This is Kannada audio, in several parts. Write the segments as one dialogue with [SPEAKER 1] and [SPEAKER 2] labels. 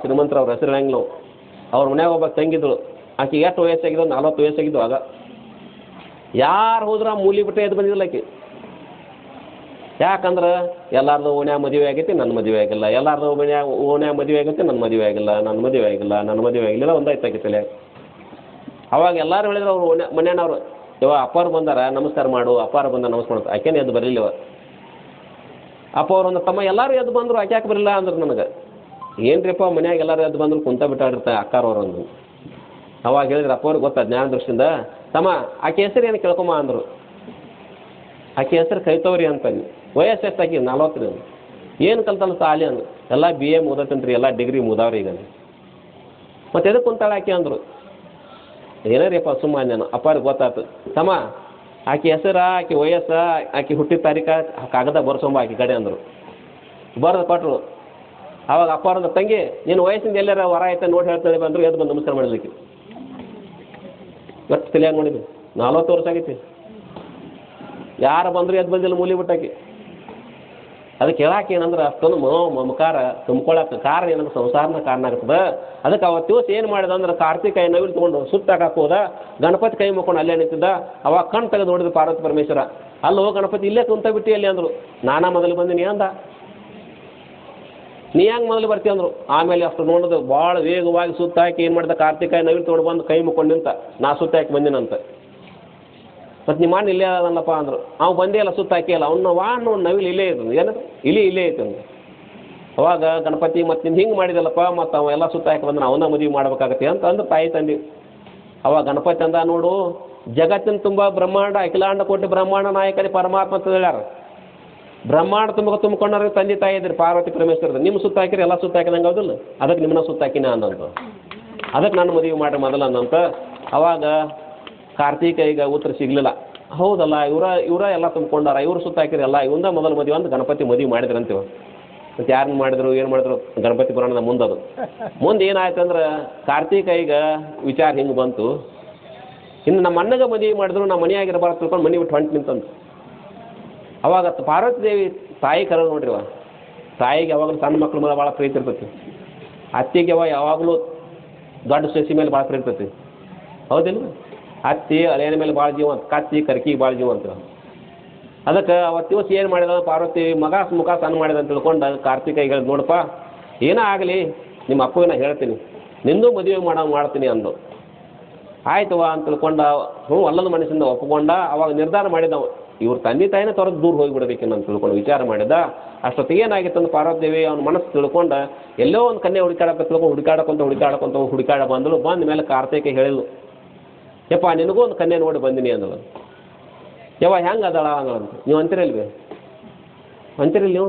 [SPEAKER 1] ಶ್ರೀಮಂತರ ಅವ್ರ ಹೆಸರು ಹೇಳಂಗಿಲ್ಲ ನಾವು. ಅವ್ರ ಮನ್ಯಾಗ ಒಬ್ಬ ತಂಗಿದ್ಳು, ಆಕೆ ಎಷ್ಟು ವಯಸ್ಸಾಗಿದ್ದು 40 ವಯಸ್ಸಾಗಿದ್ದು ಆಗ. ಯಾರು ಹೋದ್ರೆ ಮೂಲಿ ಬಿಟ್ಟರೆ ಎದ್ದು ಬಂದಿದ್ದಿಲ್ಲ ಆಕೆ. ಯಾಕಂದ್ರೆ ಎಲ್ಲಾರ್ದು ಓಣ್ಯಾಗ ಮದುವೆ ಆಗೈತಿ, ನನ್ನ ಮದುವೆ ಆಗಿಲ್ಲ, ಎಲ್ಲಾರ್ದು ಓಣ್ಯಾಗ ಮದುವೆ ಆಗೈತಿ, ನನ್ನ ಮದುವೆ ಆಗಿಲ್ಲ, ನನ್ನ ಮದುವೆ ಆಗಿಲ್ಲ, ನನ್ನ ಮದುವೆ ಆಗಿಲ್ಲ, ಒಂದಾಯ್ತಾಗಿತ್ತಲೆ. ಅವಾಗ ಎಲ್ಲರೂ ಹೇಳಿದ್ರು ಅವ್ರು ಮನೆಯವ್ರು, ಇವ ಅಪ್ಪಾರು ಬಂದಾರ ನಮಸ್ಕಾರ ಮಾಡು, ಅಪ್ಪಾರು ಬಂದ ನಮಸ್ಕಾರ ಮಾಡು. ಆಕೆನೇ ಎದ್ದು ಬರಲಿಲ್ಲವ. ಅಪ್ಪ ಅವ್ರು ಒಂದು ತಮ್ಮ ಎಲ್ಲರೂ ಎದ್ದು ಬಂದರು, ಆಕೆ ಯಾಕೆ ಬರಲಿಲ್ಲ ಅಂದ್ರೆ ನನಗೆ ಏನ್ರಿಪ್ಪ ಮನ್ಯಾಗ ಎಲ್ಲರೂ ಎದ್ದು ಬಂದ್ರು ಕುಂತ ಬಿಟ್ಟಾಡಿರ್ತಾರೆ ಅಕ್ಕಾರವ್ರಂದು. ಅವಾಗ ಹೇಳಿದ್ರು ಅಪ್ಪ ಅವ್ರಿಗೆ ಗೊತ್ತಾ ಜ್ಞಾನ ದೃಷ್ಟಿಯಿಂದ, ತಮ್ಮ ಆಕೆ ಹೆಸರು ಏನು ಕೇಳ್ಕೊಂಬ ಅಂದರು. ಆಕೆ ಹೆಸರು ಕೈತವ್ರಿ ಅಂತ. ವಯಸ್ಸು ಎಷ್ಟಾಕಿ 40. ಏನು ಕಲ್ತಲ್ಲ ಸಾಲಿ ಅಂದ್ರು. ಎಲ್ಲ BA ಮುದತಂತ್ರಿ, ಎಲ್ಲ ಡಿಗ್ರಿ ಮುದಾವ್ರಿ ಈಗ. ಮತ್ತೆ ಎದಕ್ಕೆ ಕುಂತಾಳೆ ಆಕೆ ಅಂದರು. ಏನಾರಿಯಪ್ಪ ಸುಮ್ಮನೆ ಅಪ್ಪಾರಿಗೆ ಗೊತ್ತಾಯ್ತು. ತಮ್ಮ ಆಕೆ ಹೆಸರ, ಆಕೆ ವಯಸ್ಸ, ಆಕೆ ಹುಟ್ಟಿದ ತಾರೀಕ ಕಾಗದ ಬರ್ಸೊಂಬ ಆಕೆ ಕಡೆ ಅಂದರು. ಬರೆದು ಕೊಟ್ಟರು. ಅವಾಗ ಅಪ್ಪಾರದ ತಂಗಿ, ನೀನು ವಯಸ್ಸಿಂದ ಎಲ್ಲಾರ ವರ ಆಯ್ತಾ ನೋಡಿ ಹೇಳ್ತಾಳೆ ಬಂದರು. ಎದ್ದು ಬಂದು ನಮಸ್ಕಾರ ಮಾಡಲಿಕ್ಕೆ ಎಷ್ಟು ತಿಳಿಯಾಗಿ ನೋಡಿದ್ವಿ. 40 ವರ್ಷ ಆಗೈತಿ. ಯಾರು ಬಂದರೂ ಎದ್ದು ಬಂದಿಲ್ಲ ಮೂಲಿ ಬಿಟ್ಟಾಕಿ. ಅದಕ್ಕೆ ಹೇಳಾಕೆ ಏನಂದ್ರೆ ಅಷ್ಟೊಂದು ಮಮಕಾರ ತುಂಬ್ಕೊಳಕ್ಕೆ ಕಾರಣ ಏನಂದ್ರೆ ಸಂಸಾರನ ಕಾರಣ ಆಗ್ತದೆ. ಅದಕ್ಕೆ ಅವತ್ತು ದಿವಸ ಏನು ಮಾಡಿದ ಅಂದ್ರೆ ಕಾರ್ತಿಕ ನವಿಲು ತೊಗೊಂಡು ಸುತ್ತಾಕಕ್ಕೆ ಹೋದ. ಗಣಪತಿ ಕೈ ಮುಕ್ಕೊಂಡು ಅಲ್ಲೇ ನಿಂತಿದ್ದ. ಅವಾಗ ಕಣ್ ತೆಗೆದು ನೋಡಿದ್ರು ಪಾರ್ವತಿ ಪರಮೇಶ್ವರ. ಅಲ್ಲೋ ಗಣಪತಿ ಇಲ್ಲೇ ಕುಂತ ಬಿಟ್ಟು ಅಲ್ಲಿ ಅಂದರು. ನಾನಾ ಮೊದಲು ಬಂದಿನಿ ಅಂದ. ನೀ ಹೆಂಗೆ ಮೊದಲು ಬರ್ತೀವಿ ಅಂದರು. ಆಮೇಲೆ ಅಷ್ಟು ನೋಡಿದ್ರು ಭಾಳ ವೇಗವಾಗಿ ಸುತ್ತಾಕಿ ಏನು ಮಾಡಿದ, ಕಾರ್ತಿಕ ನವಿಲು ತೊಗೊಂಡು ಬಂದು ಕೈ ಮುಕ್ಕೊಂಡು ನಿಂತ. ನಾ ಸುತ್ತಾಕಿ ಬಂದಿನಂತ. ಮತ್ತು ನಿಮ್ಮ ಅಣ್ಣ ಇಲ್ಲೇ ಅದಲ್ಲಪ್ಪ ಅಂದರು. ಅವು ಬಂದೇ ಇಲ್ಲ, ಸುತ್ತಾಕಿ ಅಲ್ಲ ಅವನ್ನ ವಾಹನ ನವಿಲು ಇಲ್ಲೇ ಇತ್ತು. ಏನದು ಇಲ್ಲೇ ಐತೆ ಅಂದು. ಅವಾಗ ಗಣಪತಿ ಮತ್ತು ನಿಮ್ಗೆ ಹಿಂಗೆ ಮಾಡಿದಲ್ಲಪ್ಪ, ಮತ್ತು ಅವೆಲ್ಲ ಸುತ್ತಾಕಿ ಬಂದ್ರೆ ಅವನ್ನ ಮದುವೆ ಮಾಡ್ಬೇಕಾಗತ್ತೆ ಅಂತ ಅಂದು ತಾಯಿ ತಂದಿ. ಅವಾಗ ಗಣಪತಿ ಅಂದ, ನೋಡು ಜಗತ್ತಿನ ತುಂಬ ಬ್ರಹ್ಮಾಂಡ ಅಖಿಲಾಂಡ ಕೋಟಿ ಬ್ರಹ್ಮಾಂಡ ನಾಯಕನೇ ಪರಮಾತ್ಮ ಅಂತ ಹೇಳ್ಯಾರ. ಬ್ರಹ್ಮಾಂಡ ತುಂಬಿಕೊಂಡ್ರೆ ತಂದೆ ತಾಯಿ ಇದ್ರಿ ಪಾರ್ವತಿ ಪರಮೇಶ್ವರದ. ನಿಮ್ಮ ಸುತ್ತಾಕಿರಿ ಎಲ್ಲ ಸುತ್ತಾಕಿದಂಗೆ ಹೌದಿಲ್ಲ, ಅದಕ್ಕೆ ನಿಮ್ಮನ್ನ ಸುತ್ತಾಕಿನ ಅಂದಂತ. ಅದಕ್ಕೆ ನಾನು ಮದುವೆ ಮಾಡ್ರಿ ಮೊದಲು ಅಂದಂತ. ಅವಾಗ ಕಾರ್ತಿಕ ಈಗ ಉತ್ತರ ಸಿಗಲಿಲ್ಲ. ಹೌದಲ್ಲ ಇವರ ಎಲ್ಲ ತುಂಬಿಕೊಂಡಾರ, ಇವ್ರು ಸುತ್ತಾಕಿರಿ ಎಲ್ಲ ಇವಂದ ಮೊದಲು ಮದುವೆ ಅಂತ ಗಣಪತಿ ಮದುವೆ ಮಾಡಿದ್ರಂತೀವ. ಮತ್ತು ಯಾರನ್ನ ಮಾಡಿದ್ರು ಏನು ಮಾಡಿದ್ರು ಗಣಪತಿ ಪುರಾಣದ ಮುಂದದು. ಮುಂದೆ ಏನಾಯ್ತು ಅಂದ್ರೆ ಕಾರ್ತಿಕ ಈಗ ವಿಚಾರ ಹಿಂಗೆ ಬಂತು. ಇನ್ನು ನಮ್ಮ ಅಣ್ಣಗೆ ಮದುವೆ ಮಾಡಿದ್ರು ನಮ್ಮ ಮನೆಯಾಗಿರಬಾರ್ದು ತಿಳ್ಕೊಂಡು ಮನೆ ಬಿಟ್ಟು ಹೊಂಟು ನಿಂತಂದು. ಅವಾಗ ಪಾರ್ವತಿ ದೇವಿ ತಾಯಿ ಕರ ನೋಡ್ರಿವ. ತಾಯಿಗೆ ಯಾವಾಗಲೂ ಸಣ್ಣ ಮಕ್ಳ ಮೇಲೆ ಭಾಳ ಪ್ರೀತಿ ಇರ್ತೈತಿ. ಅತ್ತಿಗೆ ಯಾವಾಗಲೂ ದೊಡ್ಡ ಸಸಿ ಮೇಲೆ ಭಾಳ ಪ್ರೀತಿ ಇರ್ತೈತಿ. ಹೌದಿಲ್ಲ? ಅತ್ತಿ ಅಳಿಯನ ಮೇಲೆ ಭಾಳ ಜೀವ ಅಂತ, ಕತ್ತಿ ಕರ್ಕಿಗೆ ಭಾಳ ಜೀವ ಅಂತ. ಅದಕ್ಕೆ ಅವತ್ತು ದಿವಸ ಏನು ಮಾಡಿದ ಪಾರ್ವತಿ ಮುಖ ಸಣ್ಣ ಮಾಡಿದ ಅಂತ ತಿಳ್ಕೊಂಡು ಕಾರ್ತಿಕ ಹೇಳಿ, ನೋಡಪ್ಪ ಏನೋ ಆಗಲಿ ನಿಮ್ಮ ಅಪ್ಪನ ಹೇಳ್ತೀನಿ, ನಿಂದು ಮದುವೆ ಮಾಡ್ತೀನಿ ಅಂದು. ಆಯ್ತವ ಅಂತ ತಿಳ್ಕೊಂಡ ಅಲ್ಲದ ಮನಸ್ಸಿಂದ ಒಪ್ಕೊಂಡ. ಅವಾಗ ನಿರ್ಧಾರ ಮಾಡಿದವ, ಇವ್ರ ತಂದೆ ತಾಯಿನೇ ತೊರೆದು ದೂರ ಹೋಗಿಬಿಡ್ಬೇಕೇನು ಅಂತ ತಿಳ್ಕೊಂಡು ವಿಚಾರ ಮಾಡಿದ. ಅಷ್ಟೊತ್ತಿಗೆ ಏನಾಗಿತ್ತು ಅಂದ್ರೆ ಪಾರ್ವತಿದೇವಿ ಅವ್ನ ಮನಸ್ಸು ತಿಳ್ಕೊಂಡು ಎಲ್ಲೋ ಒಂದು ಕನ್ಯೆ ಹುಡುಕಾಡ ಬಂದಳು. ಬಂದ ಮೇಲೆ ಕಾರ್ತಿಕ ಹೇಳಿದ್ಲು, ಯಪ್ಪ ನಿನಗೂ ಒಂದು ಕನ್ಯೆ ನೋಡಿ ಬಂದಿನಿ ಅಂದಳು. ಯವ್ವ ಹೆಂಗೆ ಅದಳ ಅಂದಂತ. ನೀವು ಅಂತಿರಲ್ವಿ? ಅಂತಿರಲ್ಲ ನೀವು?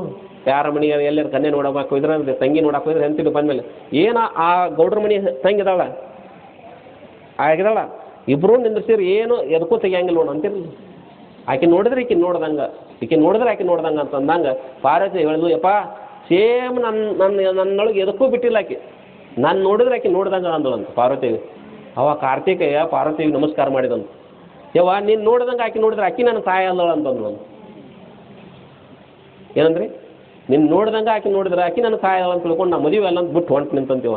[SPEAKER 1] ಯಾರ ಮನೆ ಎಲ್ಲರ ಕನ್ಯೆ ನೋಡಬೇಕು ಇದ್ರೆ ತಂಗಿ ನೋಡಕ್ಕೆ ಹೋದ್ರೆ ಅಂತಿದ್ದು ಬಂದಮೇಲೆ ಏನು ಆ ಗೌಡ್ರ ಮನೆ ತಂಗಿದಾಳ ಆಗಿದಾಳ, ಇಬ್ಬರು ನಿಂದ್ರಿಸಿರು ಏನು ಎದಕ್ಕೂ ತೆಗಿಯಂಗಿಲ್ಲ ನೋಡು ಅಂತಿರಲಿ. ಆಕೆ ನೋಡಿದ್ರೆ ಈಕೆ ನೋಡ್ದಂಗೆ, ಈಕೆ ನೋಡಿದ್ರೆ ಆಕೆ ನೋಡ್ದಂಗೆ ಅಂತಂದಂಗೆ ಪಾರ್ವತಿ ಹೇಳಿದ್ಲು, ಯಪ್ಪ ಸೇಮ್ ನನ್ನೊಳಗೆ ಎದಕ್ಕೂ ಬಿಟ್ಟಿಲ್ಲ ಆಕೆ, ನಾನು ನೋಡಿದ್ರೆ ಆಕೆ ನೋಡ್ದಂಗೆ ಅಂದಳು ಅಂತ ಪಾರ್ವತಿ. ಅವ ಕಾರ್ತಿಕಯ್ಯ ಪಾರ್ವತಿಗೆ ನಮಸ್ಕಾರ ಮಾಡಿದಂತ. ಯವ್ವ ನೀನು ನೋಡ್ದಂಗೆ ಆಕೆ ನೋಡಿದ್ರೆ ಆಕೆ ನನ್ನ ತಾಯಿ ಅಲ್ಲಳ ಅಂತಂದ್ರು. ಏನಂದ್ರಿ? ನಿನ್ನ ನೋಡ್ದಂಗೆ ಆಕೆ ನೋಡಿದ್ರೆ ಆಕೆ ನನ್ನ ತಾಯಿ ಅಲ್ಲ ಅಂತ ತಿಳ್ಕೊಂಡು ನಾ ಮದುವೆ ಅಲ್ಲ ಅಂತ ಬಿಟ್ಟು ಹೊಂಟು ನಿಂತಂತೀವ.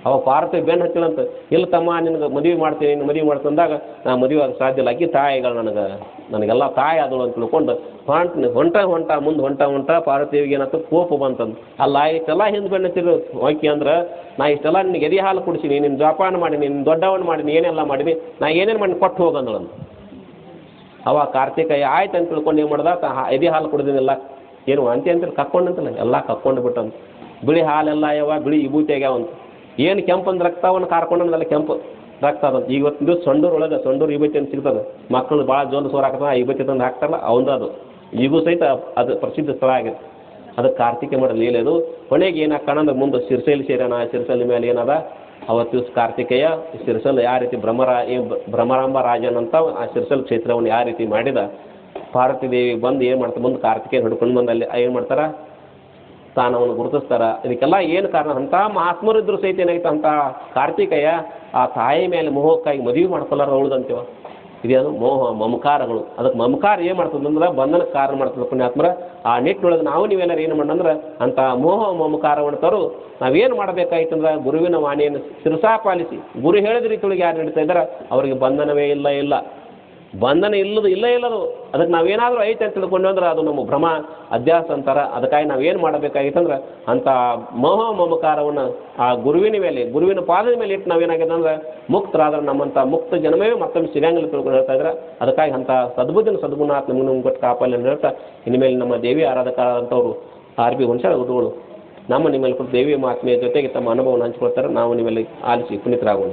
[SPEAKER 1] ಅವ ಪಾರ್ವತಿ ಬೆನ್ನು ಹಚ್ಚಿಳಂತ, ಇಲ್ಲ ತಮ್ಮ ನಿನಗೆ ಮದುವೆ ಮಾಡ್ತೀನಿ, ನಿನ್ನ ಮದುವೆ ಮಾಡ್ತಂದಾಗ ನಾ ಮದುವೆ ಆಗ ಸಾಧ್ಯ ಇಲ್ಲ, ಆಕೆ ತಾಯಿಗಳು ನನಗೆಲ್ಲ ತಾಯಿ ಆದಳು ಅಂತ ತಿಳ್ಕೊಂಡು ಹೊಂಟ ಮುಂದೆ ಪಾರ್ವತಿಗೆ ಏನಾಯ್ತು ಕೋಪ ಬಂತಂದು. ಅಲ್ಲ ಇಷ್ಟೆಲ್ಲ ಹಿಂದೆ ಬೆನ್ನು ಹಚ್ಚಿರು ಹೋಗಿ ಅಂದ್ರೆ ನಾ ಇಷ್ಟೆಲ್ಲ ನಿನಗೆ ಎದೆ ಹಾಲು ಕುಡಿಸೀನಿ, ನಿನ್ನ ಜೋಪಾನ ಮಾಡೀನಿ, ನಿನ್ನ ದೊಡ್ಡವನ್ನ ಮಾಡೀನಿ, ಏನೆಲ್ಲ ಮಾಡೀನಿ, ನಾ ಏನೇನು ಮಾಡಿ ಕೊಟ್ಟು ಹೋಗಂದಳಂತ. ಅವ ಕಾರ್ತಿಕಯ್ಯ ಆಯ್ತು ಅಂತ ತಿಳ್ಕೊಂಡು ಏನು ಮಾಡ್ದ, ಎದೆ ಹಾಲು ಕುಡಿದಿನಿಲ್ಲ ಏನು ಅಂತೀರಿ ಕಕ್ಕೊಂಡಂತಲ್ಲ ಎಲ್ಲ ಕಕ್ಕೊಂಡು ಬಿಟ್ಟಂತ. ಬಿಳಿ ಹಾಲೆಲ್ಲ ಬಿಳಿ ವಿಭೂತಿ ಆಗ್ಯಾವಂತ. ಏನು ಕೆಂಪಂದು ರಕ್ತವನ್ನು ಕಾರ್ಕೊಂಡಲ್ಲ ಕೆಂಪು ರಕ್ತ ಅದಂತ. ಇವತ್ತಿನ ದಿವಸ ಸೊಂಡೂರು ವಿಭೂತಿ ಅಂತ ಸಿಗ್ತದೆ. ಮಕ್ಕಳು ಭಾಳ ಜೋಲು ಸೋರು ಹಾಕ್ತದೆ, ವಿಭೂತಿ ತಂದು ಹಾಕ್ತಾರಲ್ಲ ಅವಂದು ಅದು ಈಗೂ ಸಹಿತ ಅದು ಪ್ರಸಿದ್ಧ ಸ್ಥಳ ಆಗಿದೆ. ಅದಕ್ಕೆ ಕಾರ್ತಿಕ ಮಾಡೋ ಲೀಲೆ ಅದು. ಕೊನೆಗೆ ಏನಾಕಂದ್ರೆ ಮುಂದೆ ಸಿರ್ಸೈಲಿ ಸೇರೋಣ, ಸಿರ್ಸೈಲಿ ಮೇಲೆ ಏನದ ಅವತ್ತು ದಿವಸ ಕಾರ್ತಿಕೇಯ ಸಿರ್ಸಲ್ ಯಾವ ರೀತಿ ಭ್ರಮರಾಂಬ ರಾಜನ್ ಅಂತ ಆ ಸಿರ್ಸಲ್ ಕ್ಷೇತ್ರವನ್ನು ಯಾವ ರೀತಿ ಮಾಡಿದ, ಪಾರ್ವತಿ ದೇವಿ ಬಂದು ಏನು ಮಾಡ್ತಾರೆ ಮುಂದೆ ಕಾರ್ತಿಕೇಯ ಹಿಡ್ಕೊಂಡು ಬಂದು ಅಲ್ಲಿ ಏನು ಮಾಡ್ತಾರೆ ತಾನವನ್ನು ಗುರುತಿಸ್ತಾರೆ. ಇದಕ್ಕೆಲ್ಲ ಏನು ಕಾರಣ, ಅಂಥ ಮಹಾತ್ಮರಿದ್ರು ಸಹಿತ ಏನಾಗಿತ್ತು ಅಂತ ಕಾರ್ತಿಕೇಯ ಆ ತಾಯಿ ಮೇಲೆ ಮೋಹಕ್ಕಾಗಿ ಮದುವೆ ಮಾಡ್ಕೊಳ್ಳಾರ ಉಳ್ದಂತೀವ. ಇದೇನು ಮೋಹ ಮಮಕಾರಗಳು. ಅದಕ್ಕೆ ಮಮಕಾರ ಏನು ಮಾಡ್ತದಂದ್ರೆ ಬಂಧನಕ್ಕೆ ಕಾರಣ ಮಾಡ್ತದೆ ಪುಣ್ಯಾತ್ಮರ. ಆ ನಿಟ್ಟಿನೊಳಗೆ ನಾವು ನೀವೆಲ್ಲರೂ ಏನು ಮಾಡಂದ್ರೆ ಅಂಥ ಮೋಹ ಮಮಕಾರವನ್ನು ತರು ನಾವೇನು ಮಾಡಬೇಕಾಯ್ತಂದ್ರೆ ಗುರುವಿನ ವಾಣಿಯನ್ನು ಶಿರಸಾ ಪಾಲಿಸಿ ಗುರು ಹೇಳಿದ ರೀತಿಯೊಳಗೆ ಯಾರು ನಡೀತಾ ಇದ್ದಾರೆ ಅವರಿಗೆ ಬಂಧನವೇ ಇಲ್ಲ. ಬಂಧನ ಇಲ್ಲದು. ಅದಕ್ಕೆ ನಾವೇನಾದರೂ ಐತೆ ಅಂತ ತಿಳ್ಕೊಂಡು ಅಂದ್ರೆ ಅದು ನಮ್ಮ ಭ್ರಮ ಅಧ್ಯಾಸ ಅಂತಾರೆ. ಅದಕ್ಕಾಗಿ ನಾವೇನು ಮಾಡಬೇಕಾಗಿತ್ತಂದ್ರೆ ಅಂಥ ಮೋಹ ಮಮಕಾರವನ್ನು ಆ ಗುರುವಿನ ಮೇಲೆ ಗುರುವಿನ ಪಾದದ ಮೇಲೆ ಇಟ್ಟು ನಾವೇನಾಗಿದೆ ಅಂದ್ರೆ ಮುಕ್ತರಾದ್ರೆ ನಮ್ಮಂಥ ಮುಕ್ತ ಜನಮೇ ಮತ್ತೊಮ್ಮೆ ಸಿಗಂಗಿಲ್ಲ ತಿಳ್ಕೊಂಡು ಹೇಳ್ತಾ ಇದ್ದಾರೆ. ಅದಕ್ಕಾಗಿ ಅಂಥ ಸದ್ಗುಣ ನಿಮ್ಮನ್ನು ಕೊಟ್ಟು ಕಾಪಾಲಿ ಅಂತ ಹೇಳ್ತಾ ಇನ್ಮೇಲೆ ನಮ್ಮ ದೇವಿ ಆರಾಧಕರಾದಂಥವ್ರು RB ಹುಣಸೆ ಗುರುಗಳು ನಮ್ಮ ನಿಮ್ಮಲ್ಲಿ ಕೊಟ್ಟು ದೇವಿಯ ಮಾತ್ಮೆಯ ಜೊತೆಗೆ ತಮ್ಮ ಅನುಭವವನ್ನು ಹಂಚಿಕೊಳ್ತಾರೆ. ನಾವು ನಿಮ್ಮಲ್ಲಿ ಆಲಿಸಿ ಪುನೀತರಾಗೋಣ.